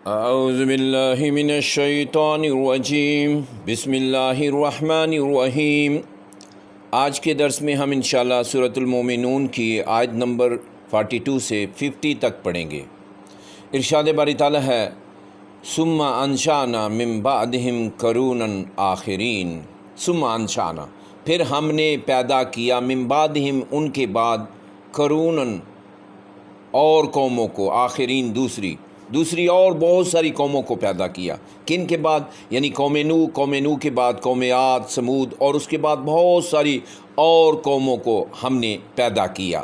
اعوذ باللہ من الشیطان الرجیم بسم اللہ الرحمن الرحیم۔ آج کے درس میں ہم انشاءاللہ سورۃ المومنون کی آیت نمبر 42 سے 50 تک پڑھیں گے۔ ارشاد باری تعالیٰ ہے ثم انشأنا من بعدہم قرونا آخرین، ثم انشأنا پھر ہم نے پیدا کیا من بعدہم ان کے بعد قرونا اور قوموں کو، آخرین دوسری اور بہت ساری قوموں کو پیدا کیا۔ کن کے بعد؟ یعنی قوم نوح کے بعد قوم عاد، سمود، اور اس کے بعد بہت ساری اور قوموں کو ہم نے پیدا کیا۔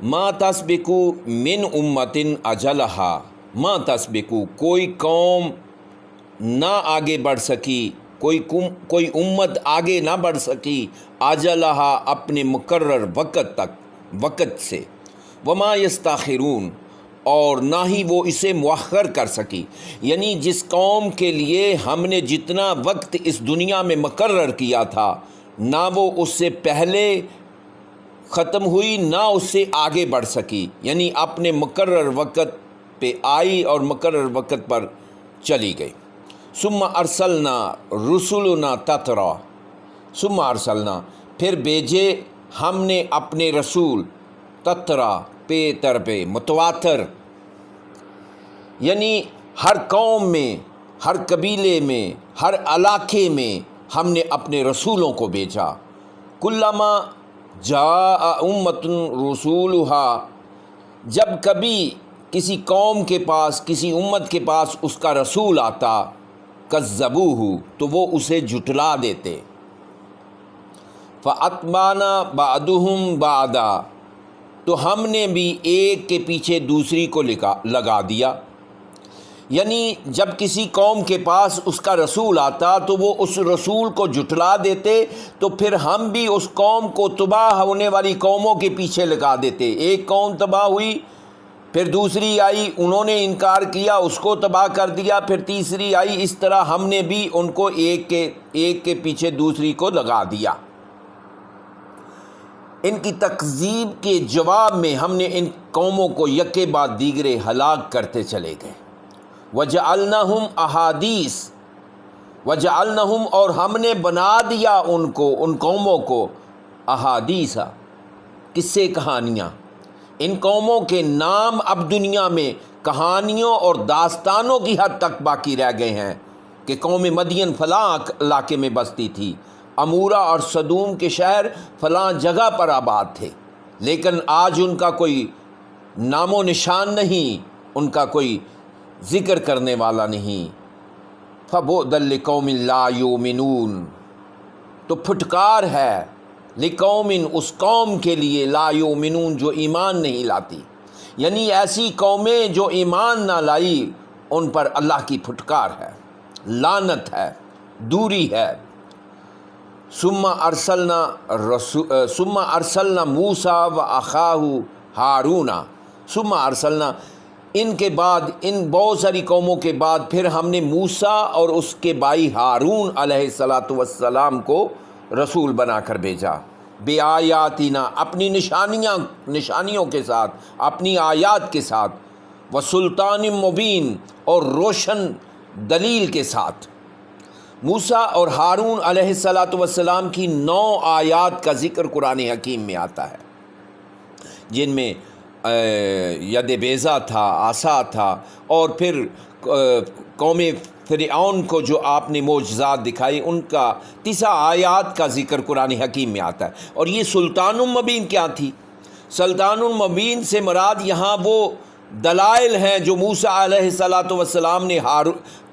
ما تسبقو من امت اجلہا، ما تسبقو کوئی قوم نہ آگے بڑھ سکی، کوئی امت آگے نہ بڑھ سکی، اجلہا اپنے مقرر وقت سے، وما یستاخرون اور نہ ہی وہ اسے مؤخر کر سکی۔ یعنی جس قوم کے لیے ہم نے جتنا وقت اس دنیا میں مقرر کیا تھا، نہ وہ اس سے پہلے ختم ہوئی نہ اس سے آگے بڑھ سکی، یعنی اپنے مقرر وقت پہ آئی اور مقرر وقت پر چلی گئی۔ ثم ارسلنا رسلنا تترا، ثم ارسلنا پھر بھیجے ہم نے اپنے رسول، تترا پے تر پہ، متواتر، یعنی ہر قوم میں، ہر قبیلے میں، ہر علاقے میں ہم نے اپنے رسولوں کو بھیجا۔ کلما جاء امت رسولہا، جب کبھی کسی قوم کے پاس، کسی امت کے پاس اس کا رسول آتا، کذبوہ تو وہ اسے جھٹلا دیتے، فاتبعنا بعضهم بعضا تو ہم نے بھی ایک کے پیچھے دوسری کو لگا دیا۔ یعنی جب کسی قوم کے پاس اس کا رسول آتا تو وہ اس رسول کو جھٹلا دیتے، تو پھر ہم بھی اس قوم کو تباہ ہونے والی قوموں کے پیچھے لگا دیتے۔ ایک قوم تباہ ہوئی، پھر دوسری آئی، انہوں نے انکار کیا، اس کو تباہ کر دیا، پھر تیسری آئی، اس طرح ہم نے بھی ان کو ایک کے پیچھے دوسری کو لگا دیا۔ ان کی تکذیب کے جواب میں ہم نے ان قوموں کو یکے بعد دیگرے ہلاک کرتے چلے گئے۔ وَجَعَلْنَهُمْ أَحَادِيث، وَجَعَلْنَهُمْ اور ہم نے بنا دیا ان کو، ان قوموں کو، احادیث قصے کہانیاں۔ ان قوموں کے نام اب دنیا میں کہانیوں اور داستانوں کی حد تک باقی رہ گئے ہیں کہ قوم مدین فلاں علاقے میں بستی تھی، امورا اور صدوم کے شہر فلاں جگہ پر آباد تھے، لیکن آج ان کا کوئی نام و نشان نہیں، ان کا کوئی ذکر کرنے والا نہیں۔ فَبُعْدًا لِقَوْمٍ لَا يُؤْمِنُونَ تو پھٹکار ہے لقوم اس قوم کے لیے لا یؤمنون جو ایمان نہیں لاتی، یعنی ایسی قومیں جو ایمان نہ لائی ان پر اللہ کی پھٹکار ہے، لعنت ہے، دوری ہے۔ ثم ارسلنا موسیٰ واخاہ ہارون، ثم ارسلنا ان کے بعد، ان بہت ساری قوموں کے بعد پھر ہم نے موسیٰ اور اس کے بھائی ہارون علیہ السلام کو رسول بنا کر بھیجا، بے آیاتنا اپنی نشانیوں کے ساتھ، اپنی آیات کے ساتھ، وسلطان مبین اور روشن دلیل کے ساتھ۔ موسیٰ اور ہارون علیہ السلام کی 9 آیات کا ذکر قرآن حکیم میں آتا ہے، جن میں ید بیضا تھا، عصا تھا، اور پھر قوم فرعون کو جو آپ نے معجزات دکھائی ان کا 9 آیات کا ذکر قرآن حکیم میں آتا ہے۔ اور یہ سلطان المبین کیا تھی؟ سلطان المبین سے مراد یہاں وہ دلائل ہیں جو موسیٰ علیہ السلام نے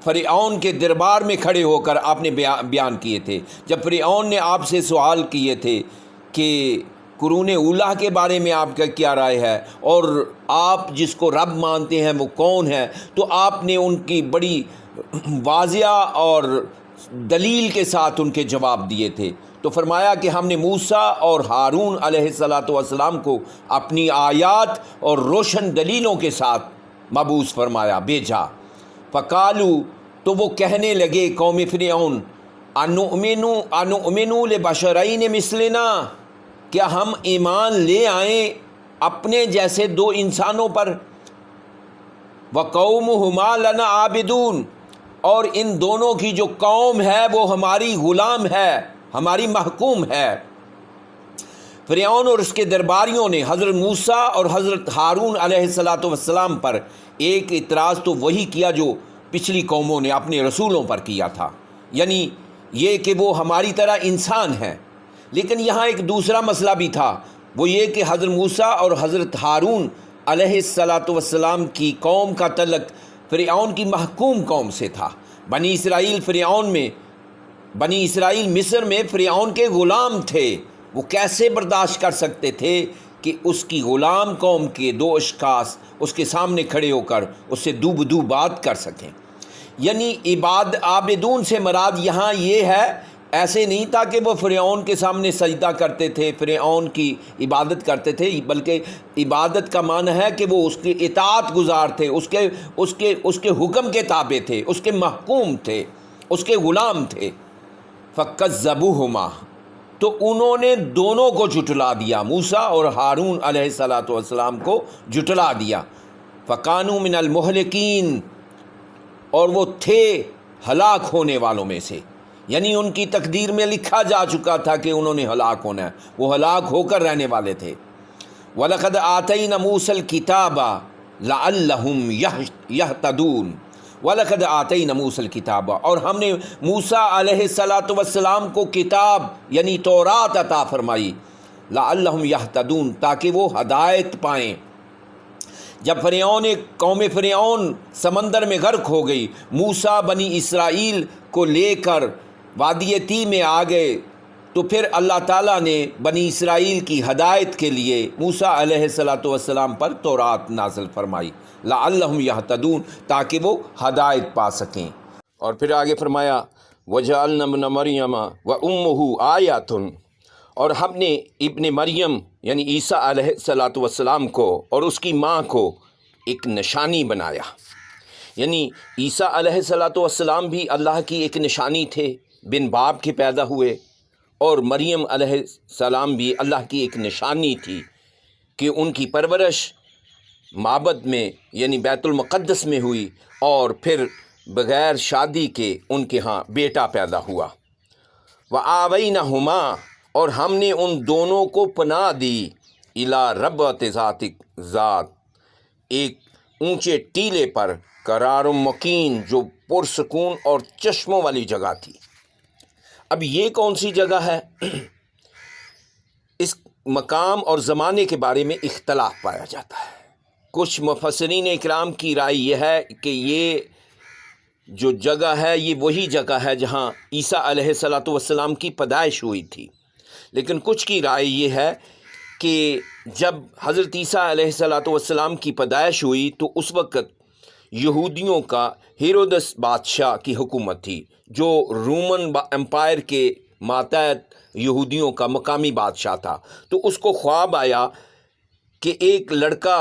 فرعون کے دربار میں کھڑے ہو کر آپ نے بیان کیے تھے۔ جب فرعون نے آپ سے سوال کیے تھے کہ قرون اولیٰ کے بارے میں آپ کا کیا رائے ہے اور آپ جس کو رب مانتے ہیں وہ کون ہے، تو آپ نے ان کی بڑی واضح اور دلیل کے ساتھ ان کے جواب دیے تھے۔ تو فرمایا کہ ہم نے موسیٰ اور ہارون علیہ السلام کو اپنی آیات اور روشن دلیلوں کے ساتھ مبعوث فرمایا، بھیجا۔ فقالو تو وہ کہنے لگے قوم فرعون، انؤمنو لبشرین مثلنا، کیا ہم ایمان لے آئیں اپنے جیسے 2 انسانوں پر؟ وقومہما لنا عابدون، اور ان دونوں کی جو قوم ہے وہ ہماری غلام ہے، ہماری محکوم ہے۔ فرعون اور اس کے درباریوں نے حضرت موسیٰ اور حضرت ہارون علیہ السلام پر ایک اعتراض تو وہی کیا جو پچھلی قوموں نے اپنے رسولوں پر کیا تھا، یعنی یہ کہ وہ ہماری طرح انسان ہیں۔ لیکن یہاں ایک دوسرا مسئلہ بھی تھا، وہ یہ کہ حضرت موسیٰ اور حضرت ہارون علیہ السلام کی قوم کا تعلق فرعون کی محکوم قوم سے تھا۔ بنی اسرائیل مصر میں فرعون کے غلام تھے، وہ کیسے برداشت کر سکتے تھے کہ اس کی غلام قوم کے دو اشخاص اس کے سامنے کھڑے ہو کر اس سے دو بدو بات کر سکیں؟ یعنی عابدون سے مراد یہاں یہ ہے، ایسے نہیں تھا کہ وہ فرعون کے سامنے سجدہ کرتے تھے، فرعون کی عبادت کرتے تھے، بلکہ عبادت کا معنی ہے کہ وہ اس کے اطاعت گزار تھے، اس کے حکم کے تابع تھے، اس کے محکوم تھے، اس کے غلام تھے۔ فَكَذَّبُوهُمَا، تو انہوں نے دونوں کو جھٹلا دیا، موسیٰ اور ہارون علیہ السلام کو جھٹلا دیا۔ فَكَانُوا مِنَ الْمُهْلِكِينَ، اور وہ تھے ہلاک ہونے والوں میں سے، یعنی ان کی تقدیر میں لکھا جا چکا تھا کہ انہوں نے ہلاک ہونا ہے، وہ ہلاک ہو کر رہنے والے تھے۔ وَلَقَدْ آتَيْنَا مُوسَى الْكِتَابَ لَعَلَّهُمْ يَهْتَدُونَ، وَلَقَدْ آتَيْنَا مُوسَى الْكِتَابَ، اور ہم نے موسیٰ علیہ السلام کو کتاب یعنی تورات عطا فرمائی، لَعَلَّهُمْ يَهْتَدُونَ، تاکہ وہ ہدایت پائیں۔ جب قوم فرعون سمندر میں غرق ہو گئی، موسیٰ بنی اسرائیل کو لے کر وادی طی میں آ گئے، تو پھر اللہ تعالیٰ نے بنی اسرائیل کی ہدایت کے لیے موسیٰ علیہ السلام پر تورات نازل فرمائی، لعلہم یہتدون، تاکہ وہ ہدایت پا سکیں۔ اور پھر آگے فرمایا وجعلنا ابن مریم وامہ آیۃ، اور ہم نے ابن مریم یعنی عیسیٰ علیہ السلام کو اور اس کی ماں کو ایک نشانی بنایا، یعنی عیسیٰ علیہ السلام بھی اللہ کی ایک نشانی تھے، بن باپ کے پیدا ہوئے، اور مریم علیہ السلام بھی اللہ کی ایک نشانی تھی کہ ان کی پرورش معبد میں یعنی بیت المقدس میں ہوئی، اور پھر بغیر شادی کے ان کے ہاں بیٹا پیدا ہوا۔ وآوینہما، اور ہم نے ان دونوں کو پناہ دی، الی ربوۃ ذات، ایک اونچے ٹیلے پر، قرار مکین، جو پرسکون اور چشموں والی جگہ تھی۔ اب یہ کون سی جگہ ہے؟ اس مقام اور زمانے کے بارے میں اختلاف پایا جاتا ہے۔ کچھ مفسرین اکرام کی رائے یہ ہے کہ یہ جو جگہ ہے یہ وہی جگہ ہے جہاں عیسیٰ علیہ السلام کی پیدائش ہوئی تھی، لیکن کچھ کی رائے یہ ہے کہ جب حضرت عیسیٰ علیہ السلام کی پیدائش ہوئی تو اس وقت یہودیوں کا ہیرودس بادشاہ کی حکومت تھی، جو رومن امپائر کے ماتحت یہودیوں کا مقامی بادشاہ تھا۔ تو اس کو خواب آیا کہ ایک لڑکا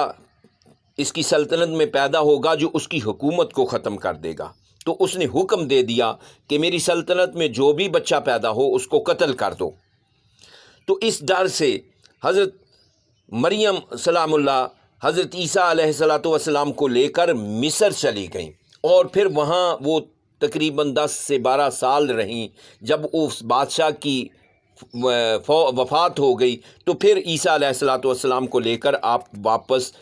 اس کی سلطنت میں پیدا ہوگا جو اس کی حکومت کو ختم کر دے گا، تو اس نے حکم دے دیا کہ میری سلطنت میں جو بھی بچہ پیدا ہو اس کو قتل کر دو۔ تو اس ڈر سے حضرت مریم سلام اللہ حضرت عیسیٰ علیہ السلام کو لے کر مصر چلی گئیں، اور پھر وہاں وہ تقریباً 10 سے 12 سال رہیں۔ جب اس بادشاہ کی وفات ہو گئی تو پھر عیسیٰ علیہ السلام کو لے کر آپ واپس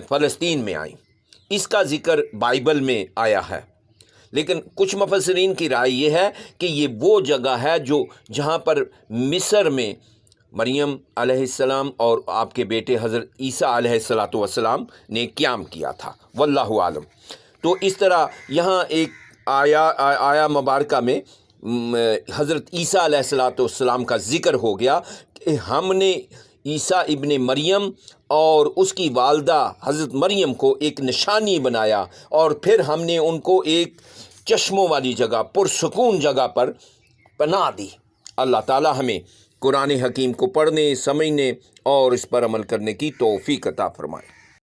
فلسطین میں آئیں۔ اس کا ذکر بائبل میں آیا ہے، لیکن کچھ مفسرین کی رائے یہ ہے کہ یہ وہ جگہ ہے جہاں پر مصر میں مریم علیہ السلام اور آپ کے بیٹے حضرت عیسیٰ علیہ السلام نے قیام کیا تھا، واللہ عالم۔ تو اس طرح یہاں ایک آیا مبارکہ میں حضرت عیسیٰ علیہ السلام کا ذکر ہو گیا کہ ہم نے عیسیٰ ابن مریم اور اس کی والدہ حضرت مریم کو ایک نشانی بنایا، اور پھر ہم نے ان کو ایک چشموں والی جگہ، پرسکون جگہ پر پناہ دی۔ اللہ تعالی ہمیں قرآن حکیم کو پڑھنے، سمجھنے اور اس پر عمل کرنے کی توفیق عطا فرمائے۔